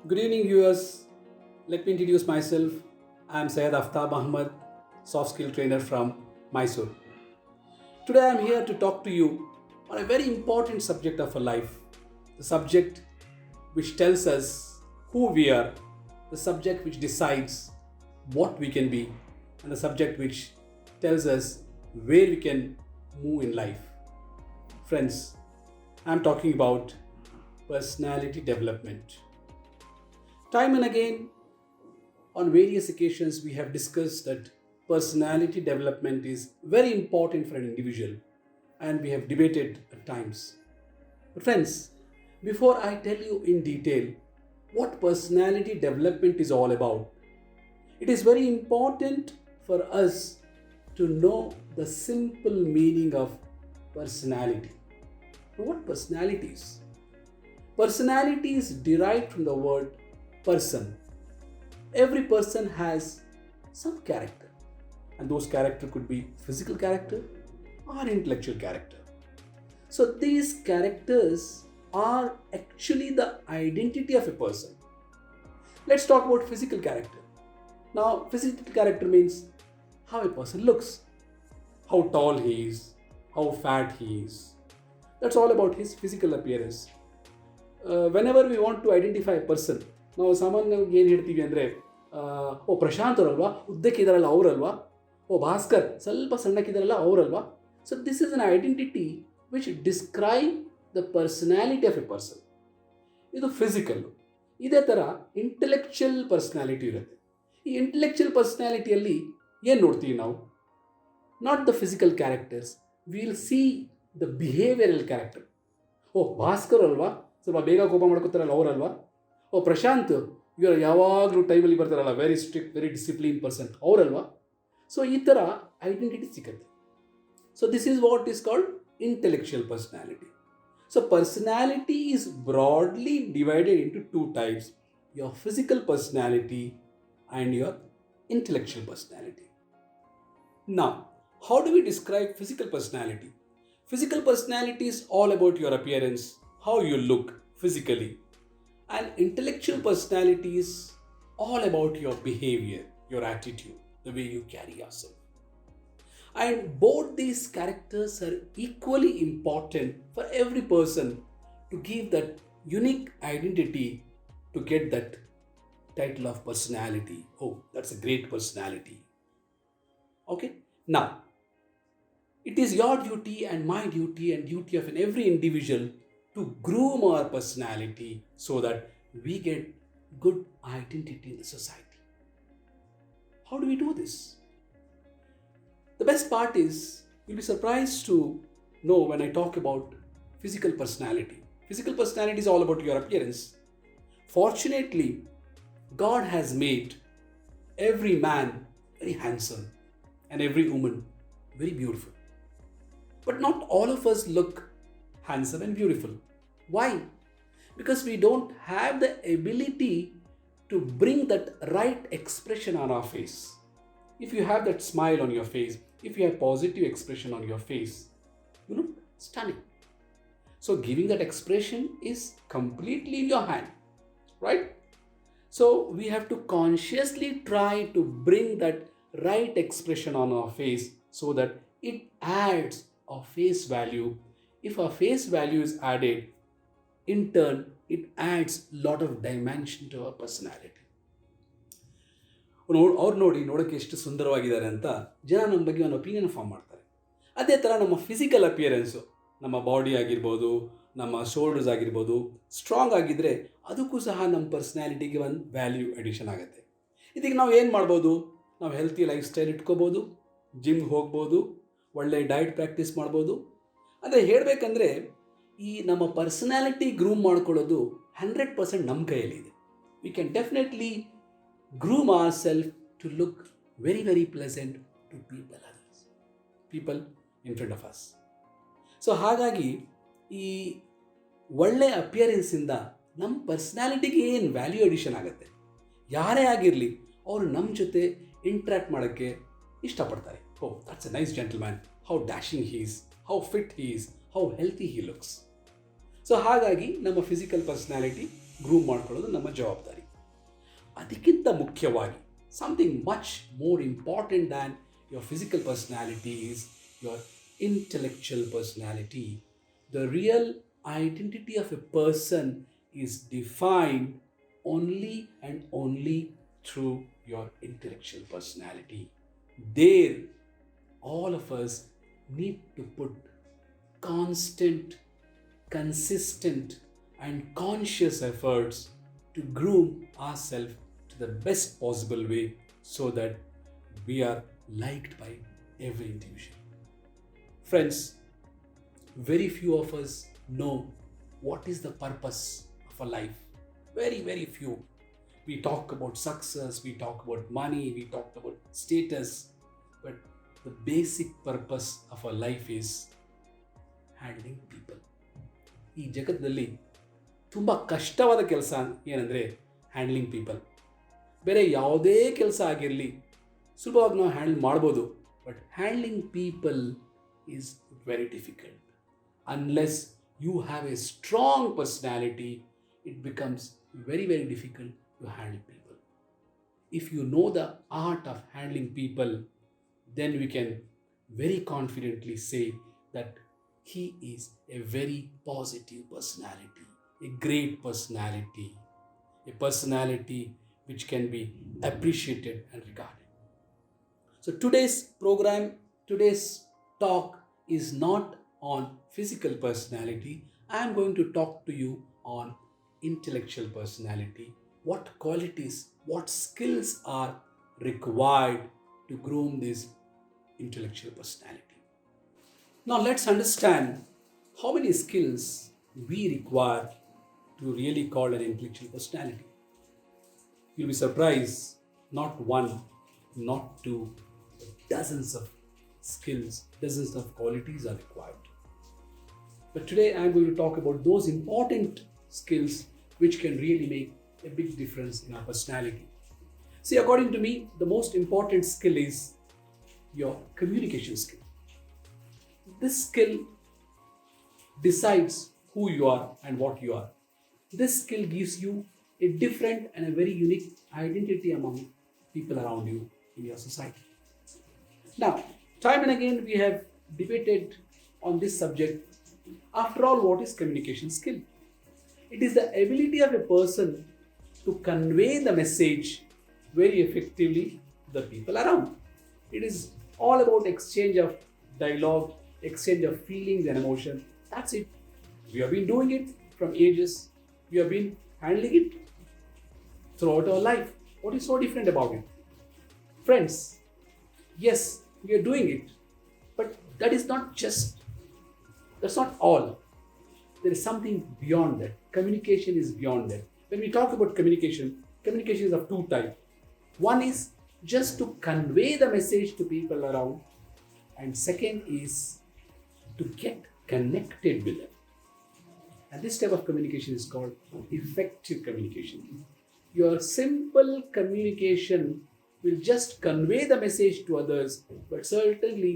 Good evening, viewers. Let me introduce myself. I am Syed Aftab Ahmed, soft skill trainer from Mysore. Today I am here to talk to you on a very important subject of our life, the subject which tells us who we are, the subject which decides what we can be, and the subject which tells us where we can move in life. Friends, I am talking about personality development. Time and again, on various occasions, we have discussed that personality development is very important for an individual, and we have debated at times. But, friends, before I tell you in detail what personality development is all about, it is very important for us to know the simple meaning of personality. Now, what personality is? Personality is derived from the word person. Every person has some character, and those character could be physical character or intellectual character. So these characters are actually the identity of a person. Let's talk about physical character. Now, physical character means how a person looks, how tall he is, how fat he is. That's all about his physical appearance. Whenever we want to identify a person, ನಾವು ಸಾಮಾನ್ಯವಾಗಿ ಏನು ಹೇಳ್ತೀವಿ ಅಂದರೆ ಓ ಪ್ರಶಾಂತ್ ಅವರಲ್ವಾ, ಉದ್ದಕ್ಕಿದಾರಲ್ಲ ಅವರಲ್ವಾ, ಓ ಭಾಸ್ಕರ್ ಸ್ವಲ್ಪ ಸಣ್ಣಕ್ಕಿದಾರಲ್ಲ ಅವರಲ್ವಾ. So this is an identity which describe the personality of a person. ಇದು ಫಿಸಿಕಲ್ಲು. ಇದೇ ಥರ ಇಂಟೆಲೆಕ್ಚುಯಲ್ ಪರ್ಸ್ನಾಲಿಟಿ ಇರುತ್ತೆ. ಈ ಇಂಟೆಲೆಕ್ಚುಯಲ್ ಪರ್ಸ್ನಾಲಿಟಿಯಲ್ಲಿ ಏನು ನೋಡ್ತೀವಿ ನಾವು? Not the physical characters, will see the behavioural character. ಓ ಭಾಸ್ಕರ್ ಅಲ್ವಾ, ಸ್ವಲ್ಪ ಬೇಗ ಕೋಪ ಮಾಡ್ಕೋತಾರಲ್ಲ ಅವರಲ್ವಾ. ಓ ಪ್ರಶಾಂತ್ ಇವರು ಯಾವಾಗಲೂ ಟೈಮಲ್ಲಿ ಬರ್ತಾರಲ್ಲ, very strict, very discipline person ಅವರಲ್ವಾ. ಸೊ ಈ ಥರ ಐಡೆಂಟಿಟಿ ಸಿಗುತ್ತೆ. So this is what is called intellectual personality. So personality is broadly divided into two types: your physical personality and your intellectual personality. Now, how do we describe physical personality? Physical personality is all about your appearance, how you look physically. And intellectual personality is all about your behavior, your attitude, the way you carry yourself. And both these characters are equally important for every person to give that unique identity to get that title of personality. Oh, that's a great personality. Okay? Now, it is your duty and my duty and duty of every individual to groom our personality so that we get good identity in the society. How do we do this? The best part is, you'll be surprised to know when I talk about physical personality. Physical personality is all about your appearance. Fortunately, God has made every man very handsome and every woman very beautiful. But not all of us look handsome and beautiful. Why? Because we don't have the ability to bring that right expression on our face. If you have that smile on your face, if you have positive expression on your face, you look stunning. So giving that expression is completely in your hand, right? So we have to consciously try to bring that right expression on our face so that it adds our face value. If our face value is added, in turn, it adds a lot of dimension to our personality. ಅವ್ರು ನೋಡೋಕ್ಕೆ ಎಷ್ಟು ಸುಂದರವಾಗಿದ್ದಾರೆ ಅಂತ ಜನ ನಮ್ಮ ಬಗ್ಗೆ ಒಂದು opinion form ಮಾಡ್ತಾರೆ. ಅದೇ ಥರ ನಮ್ಮ ಫಿಸಿಕಲ್ ಅಪಿಯರೆನ್ಸು, ನಮ್ಮ ಬಾಡಿ ಆಗಿರ್ಬೋದು, ನಮ್ಮ ಶೋಲ್ಡರ್ಸ್ ಆಗಿರ್ಬೋದು, ಸ್ಟ್ರಾಂಗ್ ಆಗಿದ್ದರೆ ಅದಕ್ಕೂ ಸಹ ನಮ್ಮ ಪರ್ಸ್ನಾಲಿಟಿಗೆ ಒಂದು ವ್ಯಾಲ್ಯೂ ಅಡಿಷನ್ ಆಗುತ್ತೆ. ಇದಕ್ಕೆ ನಾವು ಏನು ಮಾಡ್ಬೋದು? ನಾವು ಹೆಲ್ತಿ ಲೈಫ್ ಸ್ಟೈಲ್ ಇಟ್ಕೋಬೋದು, ಜಿಮ್ಗೆ ಹೋಗ್ಬೋದು, ಒಳ್ಳೆ ಡಯಟ್ ಪ್ರಾಕ್ಟೀಸ್ ಮಾಡ್ಬೋದು. ಅಂದರೆ ಹೇಳಬೇಕಂದ್ರೆ ಈ ನಮ್ಮ ಪರ್ಸನಾಲಿಟಿ ಗ್ರೂಮ್ ಮಾಡ್ಕೊಳ್ಳೋದು 100% ನಮ್ಮ ಕೈಯಲ್ಲಿದೆ. We can definitely groom our self to look very very pleasant to people in front of us. So ಹಾಗಾಗಿ ಈ ಒಳ್ಳೆಯ ಅಪಿಯರೆನ್ಸಿಂದ ನಮ್ಮ ಪರ್ಸ್ನಾಲಿಟಿಗೆ ಏನು ವ್ಯಾಲ್ಯೂ ಅಡಿಷನ್ ಆಗುತ್ತೆ. ಯಾರೇ ಆಗಿರಲಿ ಅವರು ನಮ್ಮ ಜೊತೆ ಇಂಟ್ರ್ಯಾಕ್ಟ್ ಮಾಡೋಕ್ಕೆ ಇಷ್ಟಪಡ್ತಾರೆ. Oh, that's a nice gentleman, how dashing he is, how fit he is, how healthy he looks. So ಹಾಗಾಗಿ ನಮ್ಮ ಫಿಸಿಕಲ್ ಪರ್ಸ್ನಾಲಿಟಿ ಗ್ರೂಮ್ ಮಾಡ್ಕೊಳ್ಳೋದು ನಮ್ಮ ಜವಾಬ್ದಾರಿ. ಅದಕ್ಕಿಂತ ಮುಖ್ಯವಾಗಿ something much more important than your physical personality is your intellectual personality. The real identity of a person is defined only and only through your intellectual personality. There, all of us need to put constant, consistent, and conscious efforts to groom ourselves to the best possible way so that we are liked by every individual. Friends, very few of us know what is the purpose of a life. Very, very few. We talk about success, we talk about money, we talk about status, but the basic purpose of a life is handling people. ಈ ಜಗತ್ತಲ್ಲಿ ತುಂಬ ಕಷ್ಟವಾದ ಕೆಲಸ ಏನಂದರೆ handling people. ಬೇರೆ ಯಾವುದೇ ಕೆಲಸ ಆಗಿರಲಿ ಸುಲಭವಾಗಿ ನಾವು ಹ್ಯಾಂಡಲ್ ಮಾಡ್ಬೋದು, but handling people is very difficult. Unless you have a strong personality, it becomes very very difficult to handle people. If you know the art of handling people, then we can very confidently say that he is a very positive personality, a great personality, a personality which can be appreciated and regarded. So today's program, today's talk is not on physical personality. I am going to talk to you on intellectual personality. What qualities, what skills are required to groom this intellectual personality. Now let's understand how many skills we require to really call an intellectual personality. You'll be surprised, not one, not two, but dozens of skills, dozens of qualities are required. But today I'm going to talk about those important skills which can really make a big difference in our personality. See, according to me, the most important skill is your communication skill. This skill decides who you are and what you are. This skill gives you a different and a very unique identity among people around you in your society. Now, time and again we have debated on this subject. After all, what is communication skill? It is the ability of a person to convey the message very effectively to the people around. It is all about exchange of dialogue, exchange of feelings and emotion. That's it. We have been doing it from ages. We have been handling it throughout our life. What is so different about it? Friends, yes, we are doing it, but that's not all. There is something beyond that. Communication is beyond that. When we talk about communication, communication is of two types. One is just to convey the message to people around, and second is to get connected with them. And this type of communication is called effective communication. Your simple communication will just convey the message to others, but certainly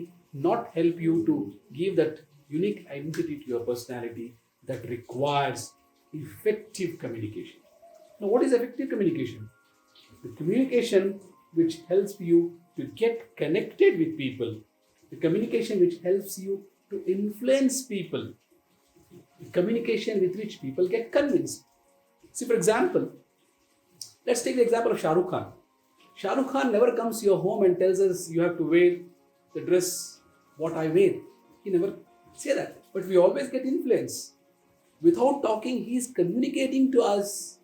not help you to give that unique identity to your personality that requires effective communication. Now, what is effective communication? The communication which helps you to get connected with people, the communication which helps you to influence people, the communication with which people get convinced. See, for example, let's take the example of Shah Rukh Khan. Shah Rukh Khan never comes to your home and tells us you have to wear the dress what I wear. He never say that. But we always get influence. Without talking, he is communicating to us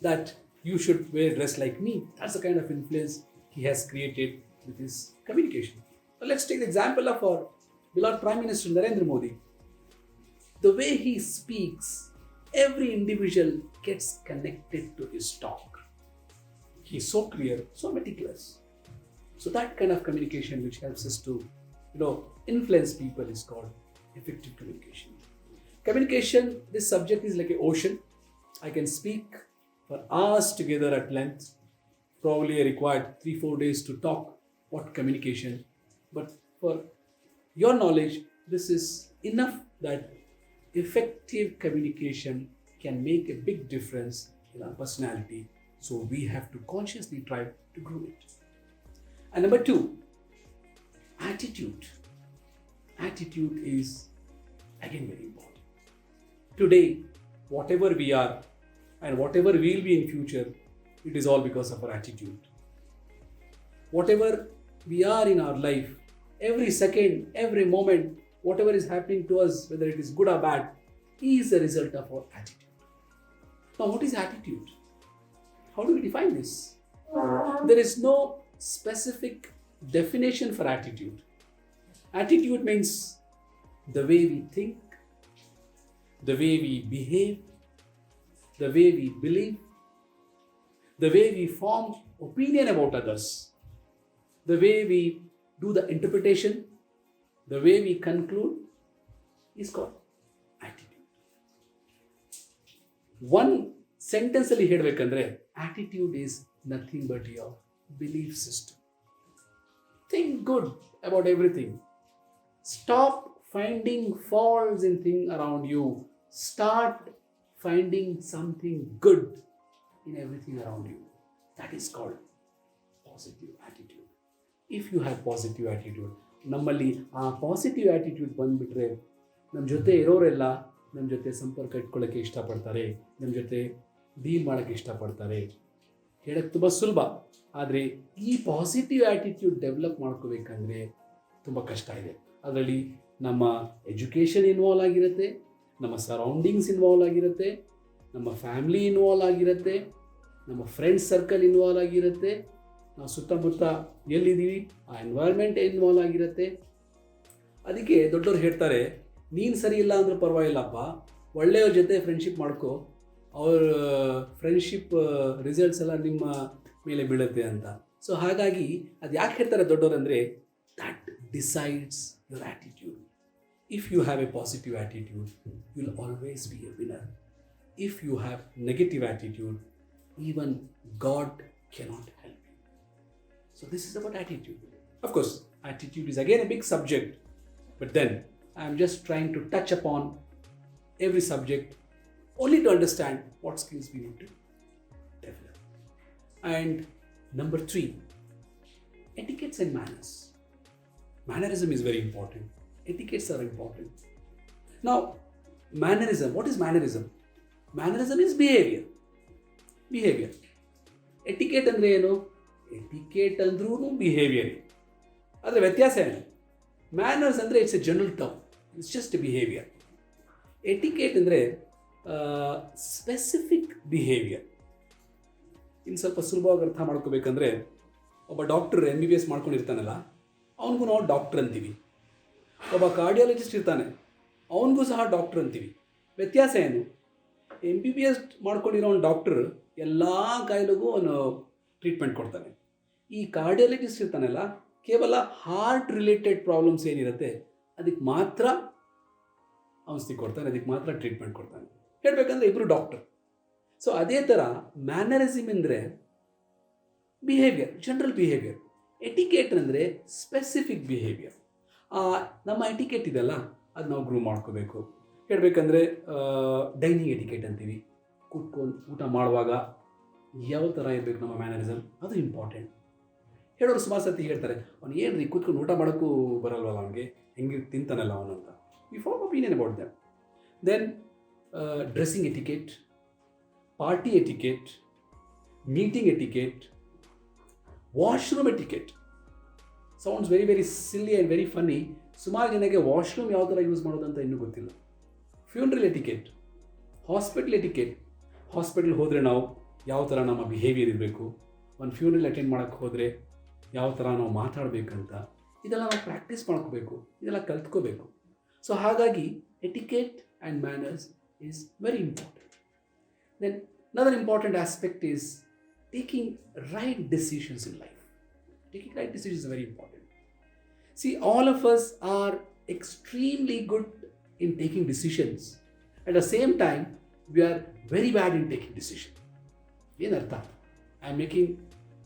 that you should wear a dress like me. That's the kind of influence he has created with his communication. So let's take the example of our beloved Prime Minister Narendra Modi. The way he speaks, every individual gets connected to his talk. He's so clear, so meticulous. So that kind of communication which helps us to, influence people is called effective communication. Communication, this subject is like an ocean. I can speak for hours together at length. Probably I required 3-4 days to talk what communication. But for your knowledge, this is enough that effective communication can make a big difference in our personality. So we have to consciously try to grow it. And number 2, attitude. Attitude is again very important. Today, whatever we are and whatever we'll be in future, it is all because of our attitude. Whatever we are in our life, every second, every moment, whatever is happening to us, whether it is good or bad, is a result of our attitude. Now, what is attitude? How do we define this? There is no specific definition for attitude. Attitude means the way we think, the way we behave, the way we believe, the way we form opinion about others, the way we do the interpretation, the way we conclude is called attitude. One sentence ಅಲ್ಲಿ ಹೇಳಬೇಕಂದ್ರೆ attitude is nothing but your belief system. Think good about everything. Stop finding faults in things around you. Start finding something good in everything around you. That is called positive attitude. If you have positive attitude, ನಮ್ಮಲ್ಲಿ ಆ positive attitude ಬಂದುಬಿಟ್ರೆ ನಮ್ಮ ಜೊತೆ ಇರೋರೆಲ್ಲ ನಮ್ಮ ಜೊತೆ ಸಂಪರ್ಕ ಇಟ್ಕೊಳ್ಳೋಕ್ಕೆ ಇಷ್ಟಪಡ್ತಾರೆ, ನಮ್ಮ ಜೊತೆ ಡೀಲ್ ಮಾಡೋಕ್ಕೆ ಇಷ್ಟಪಡ್ತಾರೆ. ಹೇಳೋಕ್ಕೆ ತುಂಬ ಸುಲಭ, ಆದರೆ ಈ ಪಾಸಿಟಿವ್ ಆ್ಯಟಿಟ್ಯೂಡ್ ಡೆವಲಪ್ ಮಾಡ್ಕೋಬೇಕಂದ್ರೆ ತುಂಬ ಕಷ್ಟ ಇದೆ. ಅದರಲ್ಲಿ ನಮ್ಮ ಎಜುಕೇಷನ್ ಇನ್ವಾಲ್ವ್ ಆಗಿರುತ್ತೆ, ನಮ್ಮ ಸರೌಂಡಿಂಗ್ಸ್ ಇನ್ವಾಲ್ವ್ ಆಗಿರುತ್ತೆ, ನಮ್ಮ ಫ್ಯಾಮಿಲಿ ಇನ್ವಾಲ್ವ್ ಆಗಿರುತ್ತೆ, ನಮ್ಮ ಫ್ರೆಂಡ್ಸ್ ಸರ್ಕಲ್ ಇನ್ವಾಲ್ವ್ ಆಗಿರುತ್ತೆ, ನಾವು ಸುತ್ತಮುತ್ತ ಎಲ್ಲಿದ್ದೀವಿ ಆ ಎನ್ವೈರ್ಮೆಂಟ್ ಇನ್ವಾಲ್ವ್ ಆಗಿರುತ್ತೆ. ಅದಕ್ಕೆ ದೊಡ್ಡವ್ರು ಹೇಳ್ತಾರೆ, ನೀನು ಸರಿ ಇಲ್ಲ ಅಂದ್ರೆ ಪರವಾಗಿಲ್ಲಪ್ಪ, ಒಳ್ಳೆಯವ್ರ ಜೊತೆ ಫ್ರೆಂಡ್ಶಿಪ್ ಮಾಡ್ಕೋ, ಅವ್ರ ಫ್ರೆಂಡ್ಶಿಪ್ ರಿಸಲ್ಟ್ಸ್ ಎಲ್ಲ ನಿಮ್ಮ ಮೇಲೆ ಬೀಳುತ್ತೆ ಅಂತ. ಸೊ ಹಾಗಾಗಿ ಅದು ಯಾಕೆ ಹೇಳ್ತಾರೆ ದೊಡ್ಡವರು ಅಂದರೆ, that decides your attitude. If you have a positive attitude, you will always be a winner. If you have negative attitude, even God cannot help you. So this is about attitude. Of course, attitude is again a big subject, but then I am just trying to touch upon every subject only to understand what skills we need to develop. And number 3, etiquettes and manners. Mannerism is very important. Etiquettes are important. Now, mannerism, what is mannerism? Mannerism is behavior. Behavior. Etiquette ಅಂದರೆ ಏನು? Etiquette ಅಂದ್ರೂ behaviour, ಆದರೆ ವ್ಯತ್ಯಾಸ ಏನು? Manners ಅಂದರೆ it's A general term, it's just behaviour. Etiquette ಅಂದರೆ specific behaviour. ಇನ್ನು ಸ್ವಲ್ಪ ಸುಲಭವಾಗಿ ಅರ್ಥ ಮಾಡ್ಕೋಬೇಕಂದ್ರೆ, ಒಬ್ಬ ಡಾಕ್ಟರ್ MBBS ಮಾಡ್ಕೊಂಡಿರ್ತಾನಲ್ಲ, ಅವನಿಗೂ ನಾವು ಡಾಕ್ಟರ್ ಅಂತೀವಿ. ಒಬ್ಬ ಕಾರ್ಡಿಯಾಲಜಿಸ್ಟ್ ಇರ್ತಾನೆ, ಅವನಿಗೂ ಸಹ ಡಾಕ್ಟರ್ ಅಂತೀವಿ. ವ್ಯತ್ಯಾಸ ಏನು? MBBS ಮಾಡ್ಕೊಂಡಿರೋ ಡಾಕ್ಟರ್ ಎಲ್ಲ ಕಾಯಿಲೆಗೂ ಅವನು ಟ್ರೀಟ್ಮೆಂಟ್ ಕೊಡ್ತಾನೆ. ಈ ಕಾರ್ಡಿಯಾಲಜಿಸ್ಟ್ ಇರ್ತಾನಲ್ಲ, ಕೇವಲ ಹಾರ್ಟ್ ರಿಲೇಟೆಡ್ ಪ್ರಾಬ್ಲಮ್ಸ್ ಏನಿರುತ್ತೆ ಅದಕ್ಕೆ ಮಾತ್ರ ಔಷಧಿ ಕೊಡ್ತಾನೆ, ಅದಕ್ಕೆ ಮಾತ್ರ ಟ್ರೀಟ್ಮೆಂಟ್ ಕೊಡ್ತಾನೆ. ಹೇಳಬೇಕಂದ್ರೆ ಇಬ್ಬರು ಡಾಕ್ಟರ್. ಸೊ ಅದೇ ಥರ ಮ್ಯಾನರಿಸಮ್ ಅಂದರೆ ಬಿಹೇವಿಯರ್, ಜನರಲ್ ಬಿಹೇವಿಯರ್. ಎಟಿಕೇಟ್ ಅಂದರೆ ಸ್ಪೆಸಿಫಿಕ್ ಬಿಹೇವಿಯರ್. ನಮ್ಮ ಎಟಿಕೇಟ್ ಇದೆಲ್ಲ ಅದು ನಾವು ಗ್ರೂ ಮಾಡ್ಕೋಬೇಕು. ಹೇಳಬೇಕಂದ್ರೆ ಡೈನಿಂಗ್ ಎಟಿಕೇಟ್ ಅಂತೀವಿ. ಕೂತ್ಕೊಂಡು ಊಟ ಮಾಡುವಾಗ ಯಾವ ಥರ ಇರಬೇಕು ನಮ್ಮ ಮ್ಯಾನರಿಸಮ್, ಅದು ಇಂಪಾರ್ಟೆಂಟ್. ಹೇಳೋರು ಸುಮಾರು ಸರ್ತಿ ಹೇಳ್ತಾರೆ, ಅವ್ನು ಏನ್ರಿ ಕೂತ್ಕೊಂಡು ಊಟ ಮಾಡೋಕ್ಕೂ ಬರಲ್ವಲ್ಲ, ಅವನಿಗೆ ಹೆಂಗೆ ತಿಂತಾನಲ್ಲ ಅವನು ಅಂತ. We form opinion about them. Then dressing etiquette, party etiquette, meeting etiquette, washroom etiquette. Sounds very very silly and very funny. ಸುಮಾರು ಜನಕ್ಕೆ ವಾಶ್ರೂಮ್ ಯಾವ ಥರ ಯೂಸ್ ಮಾಡೋದಂತ ಇನ್ನೂ ಗೊತ್ತಿಲ್ಲ. Funeral etiquette, hospital etiquette. Hospital ಹೋದರೆ ನಾವು ಯಾವ ಥರ ನಮ್ಮ ಬಿಹೇವಿಯರ್ ಇರಬೇಕು, ಒಂದು ಫ್ಯೂನರಲ್ ಅಟೆಂಡ್ ಮಾಡೋಕ್ಕೆ ಹೋದರೆ ಯಾವ ಥರ ನಾವು ಮಾತಾಡಬೇಕಂತ, ಇದೆಲ್ಲ ನಾವು ಪ್ರಾಕ್ಟೀಸ್ ಮಾಡ್ಕೋಬೇಕು, ಇದೆಲ್ಲ ಕಲ್ತ್ಕೋಬೇಕು. ಸೊ ಹಾಗಾಗಿ etiquette and manners is very important. Then another important aspect is taking right decisions in life. Taking right decisions is very important. See, all of us are extremely good in taking decisions. At the same time, we are very bad in taking decisions. ಏನರ್ಥ? I'm making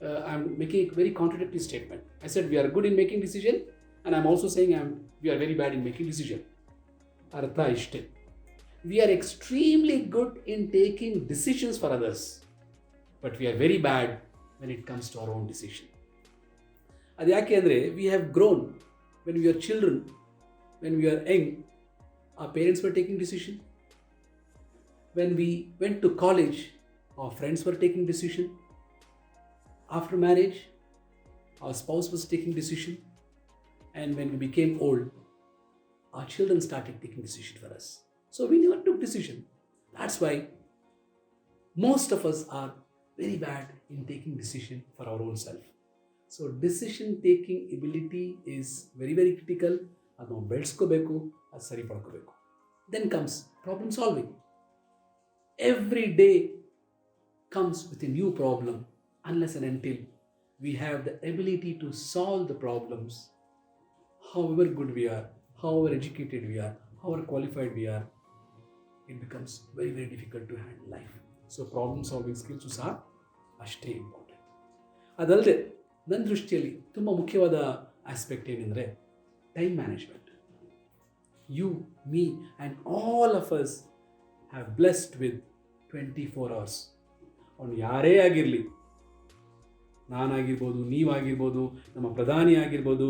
a very contradictory statement. I said we are good in making decision, and I'm also saying we are very bad in making decision. ಅರ್ಥ ಇಷ್ಟೇ. We are extremely good in taking decisions for others, but we are very bad when it comes to our own decision. ಅದು ಯಾಕೆ ಅಂದರೆ we have grown when we are children, when we are young, our parents were taking decision. When we went to college, our friends were taking decision. After marriage, our spouse was taking decision. And when we became old, our children started taking decision for us. So we never took decision. That's why most of us are very bad in taking decision for our own self. So decision taking ability is very, very critical. ಅದು ನಾವು ಬೆಳೆಸ್ಕೋಬೇಕು, ಅದು ಸರಿ ಪಡ್ಕೋಬೇಕು. Then comes problem solving. Every day comes with a new problem unless and until we have the ability to solve the problems. However good we are, however educated we are, however qualified we are, it becomes very, very difficult to handle life. So problem solving skills ಸಹ ಅಷ್ಟೇ important. ಅದಲ್ಲದೆ ನನ್ನ ದೃಷ್ಟಿಯಲ್ಲಿ ತುಂಬ ಮುಖ್ಯವಾದ aspect ಏನೆಂದರೆ time management. You, me and all of us have blessed with 24 hours. ಅವನು ಯಾರೇ ಆಗಿರಲಿ, ನಾನಾಗಿರ್ಬೋದು, ನೀವಾಗಿರ್ಬೋದು, ನಮ್ಮ ಪ್ರಧಾನಿ ಆಗಿರ್ಬೋದು,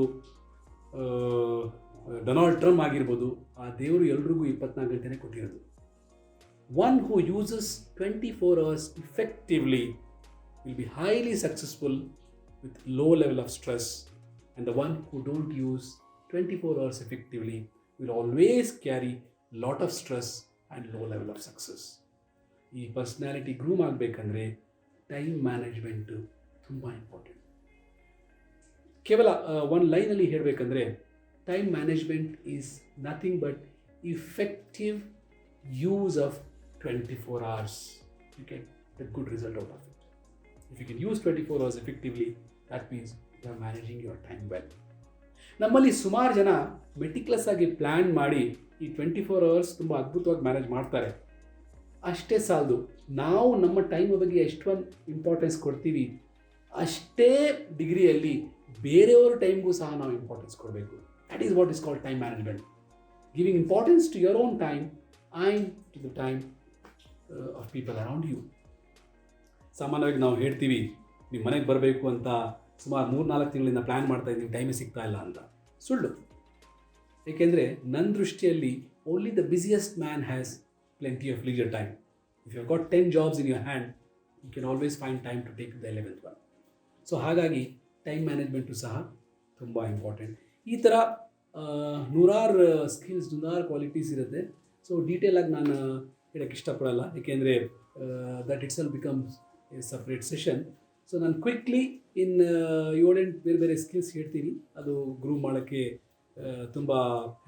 ಡೊನಾಲ್ಡ್ ಟ್ರಂಪ್ ಆಗಿರ್ಬೋದು, ಆ ದೇವರು ಎಲ್ರಿಗೂ 24 ಗಂಟೆನೇ ಕೊಟ್ಟಿರೋದು. One who uses 24 hours effectively will be highly successful with low level of stress, and the one who don't use 24 hours effectively will always carry lot of stress and low level of success. ಈ personality groom ಆಗಬೇಕಂದ್ರೆ time management ತುಂಬ important. ಕೇವಲ ಒಂದು ಲೈನಲ್ಲಿ ಹೇಳಬೇಕಂದ್ರೆ time management is nothing but effective use of 24 hours. You get the good result out of it. If you can use 24 hours effectively, that means you are managing your time well. ನಮ್ಮಲ್ಲಿ ಸುಮಾರು ಜನ meticulous ಆಗಿ plan ಮಾಡಿ ಈ 24 hours ತುಂಬ ಅದ್ಭುತವಾಗಿ manage ಮಾಡ್ತಾರೆ. ಅಷ್ಟೇ ಸಾಲದು, ನಾವು ನಮ್ಮ ಟೈಮ್ ಬಗ್ಗೆ ಎಷ್ಟೊಂದು ಇಂಪಾರ್ಟೆನ್ಸ್ ಕೊಡ್ತೀವಿ, ಅಷ್ಟೇ ಡಿಗ್ರಿಯಲ್ಲಿ ಬೇರೆಯವ್ರ ಟೈಮ್ಗೂ ಸಹ ನಾವು ಇಂಪಾರ್ಟೆನ್ಸ್ ಕೊಡಬೇಕು. That is what is called time management. Giving importance to your own time and to the time of people around you. ಸಾಮಾನ್ಯವಾಗಿ ನಾವು ಹೇಳ್ತೀವಿ, ನೀವು ಮನೆಗೆ ಬರಬೇಕು ಅಂತ ಸುಮಾರು 3-4 ತಿಂಗಳಿಂದ ಪ್ಲ್ಯಾನ್ ಮಾಡ್ತಾ ಇದ್ದೀವಿ, ಟೈಮೇ ಸಿಗ್ತಾ ಇಲ್ಲ ಅಂತ. ಸುಳ್ಳು. ಏಕೆಂದರೆ ನನ್ನ ದೃಷ್ಟಿಯಲ್ಲಿ only the busiest man has plenty of leisure time. If you've got 10 jobs in your hand, you can always find time to take the 11th one. So ಹಾಗಾಗಿ ಟೈಮ್ ಮ್ಯಾನೇಜ್ಮೆಂಟು ಸಹ ತುಂಬ ಇಂಪಾರ್ಟೆಂಟ್. ಈ ಥರ ನೂರಾರು ಸ್ಕಿಲ್ಸ್, ನೂರಾರು qualities ಇರುತ್ತೆ. So ಡೀಟೇಲಾಗಿ ನಾನು ಹೇಳೋಕ್ಕೆ ಇಷ್ಟಪಡಲ್ಲ, ಏಕೆಂದರೆ that it's L becomes A separate session. So ನಾನು ಕ್ವಿಕ್ಲಿ ಇನ್ 7-8 ಬೇರೆ ಬೇರೆ ಸ್ಕಿಲ್ಸ್ ಹೇಳ್ತೀನಿ, ಅದು ಗ್ರೂಮ್ ಮಾಡೋಕ್ಕೆ ತುಂಬ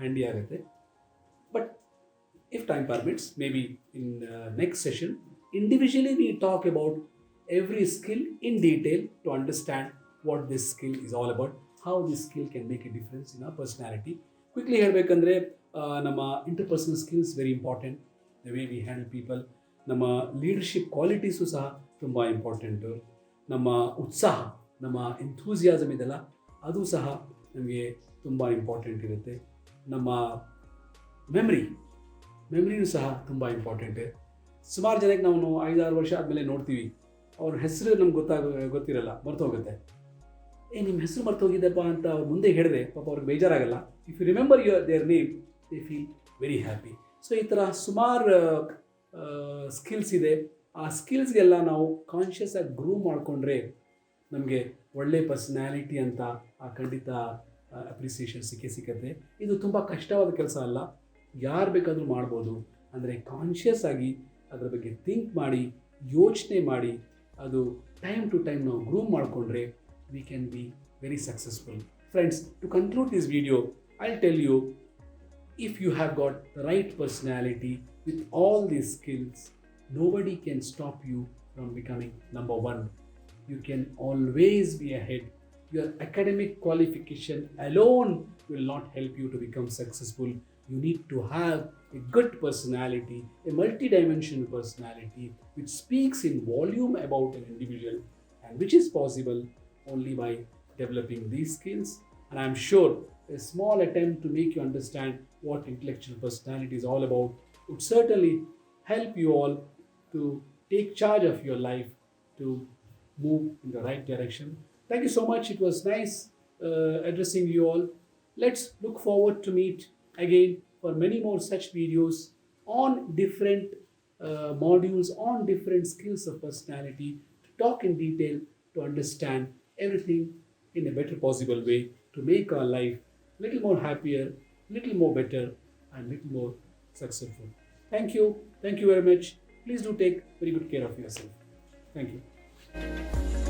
ಹ್ಯಾಂಡಿ ಆಗುತ್ತೆ. But if time permits, maybe in next session, individually we talk about every skill in detail to understand what this skill is all about, how this skill can make a difference in our personality. Quickly ಹೇಳಬೇಕಂದ್ರೆ ನಮ್ಮ interpersonal skills very important, the way we handle people, ನಮ್ಮ leadership qualities ಸಹ ತುಂಬ important, ನಮ್ಮ ಉತ್ಸಾಹ, ನಮ್ಮ enthusiasm ಇದೆಲ್ಲ ಅದು ಸಹ ನಮಗೆ ತುಂಬ ಇಂಪಾರ್ಟೆಂಟ್ ಇರುತ್ತೆ. ನಮ್ಮ ಮೆಮ್ರಿನೂ ಸಹ ತುಂಬ ಇಂಪಾರ್ಟೆಂಟ್. ಸುಮಾರು ಜನಕ್ಕೆ ನಾವು 5-6 ವರ್ಷ ಆದಮೇಲೆ ನೋಡ್ತೀವಿ, ಅವ್ರ ಹೆಸರು ನಮ್ಗೆ ಗೊತ್ತಿರಲ್ಲ, ಮರ್ತೋಗುತ್ತೆ. ನಿಮ್ಮ ಹೆಸರು ಮರ್ತೋಗಿದ್ದಪ್ಪ ಅಂತ ಅವ್ರು ಮುಂದೆ ಹೇಳಿದ್ರೆ ಪಾಪ ಅವ್ರಿಗೆ ಬೇಜಾರಾಗಲ್ಲ. If you remember their name, they feel very happy. So ಈ ಥರ ಸುಮಾರು ಸ್ಕಿಲ್ಸ್ ಇದೆ. ಆ ಸ್ಕಿಲ್ಸ್ಗೆಲ್ಲ ನಾವು ಕಾನ್ಷಿಯಸ್ ಆಗಿ ಗ್ರೂವ್ ಮಾಡಿಕೊಂಡ್ರೆ ನಮಗೆ ಒಳ್ಳೆ ಪರ್ಸನಾಲಿಟಿ ಅಂತ ಖಂಡಿತ ಅಪ್ರಿಸಿಯೇಷನ್ ಸಿಕ್ಕತ್ತೆ. ಇದು ತುಂಬ ಕಷ್ಟವಾದ ಕೆಲಸ ಅಲ್ಲ, ಯಾರು ಬೇಕಾದರೂ ಮಾಡ್ಬೋದು. ಅಂದರೆ ಕಾನ್ಷಿಯಸ್ ಆಗಿ ಅದರ ಬಗ್ಗೆ ಥಿಂಕ್ ಮಾಡಿ, ಯೋಚನೆ ಮಾಡಿ, ಅದು ಟೈಮ್ ಟು ಟೈಮ್ ನಾವು ಗ್ರೂಮ್ ಮಾಡಿಕೊಂಡ್ರೆ we can be very successful. Friends, to conclude this video, I'll tell you, if you have got the right personality with all these skills, nobody can stop you from becoming number one. You can always be ahead. Your academic qualification alone will not help you to become successful. You need to have a good personality, a multi-dimensional personality which speaks in volume about an individual, and which is possible only by developing these skills. And I'm sure a small attempt to make you understand what intellectual personality is all about would certainly help you all to take charge of your life to move in the right direction. Thank you so much. It was nice addressing you all. Let's look forward to meet again for many more such videos on different modules, on different skills of personality, to talk in detail, to understand everything in a better possible way, to make our life a little more happier, little more better, and little more successful. Thank you. Thank you very much. Please do take very good care of yourself. Thank you.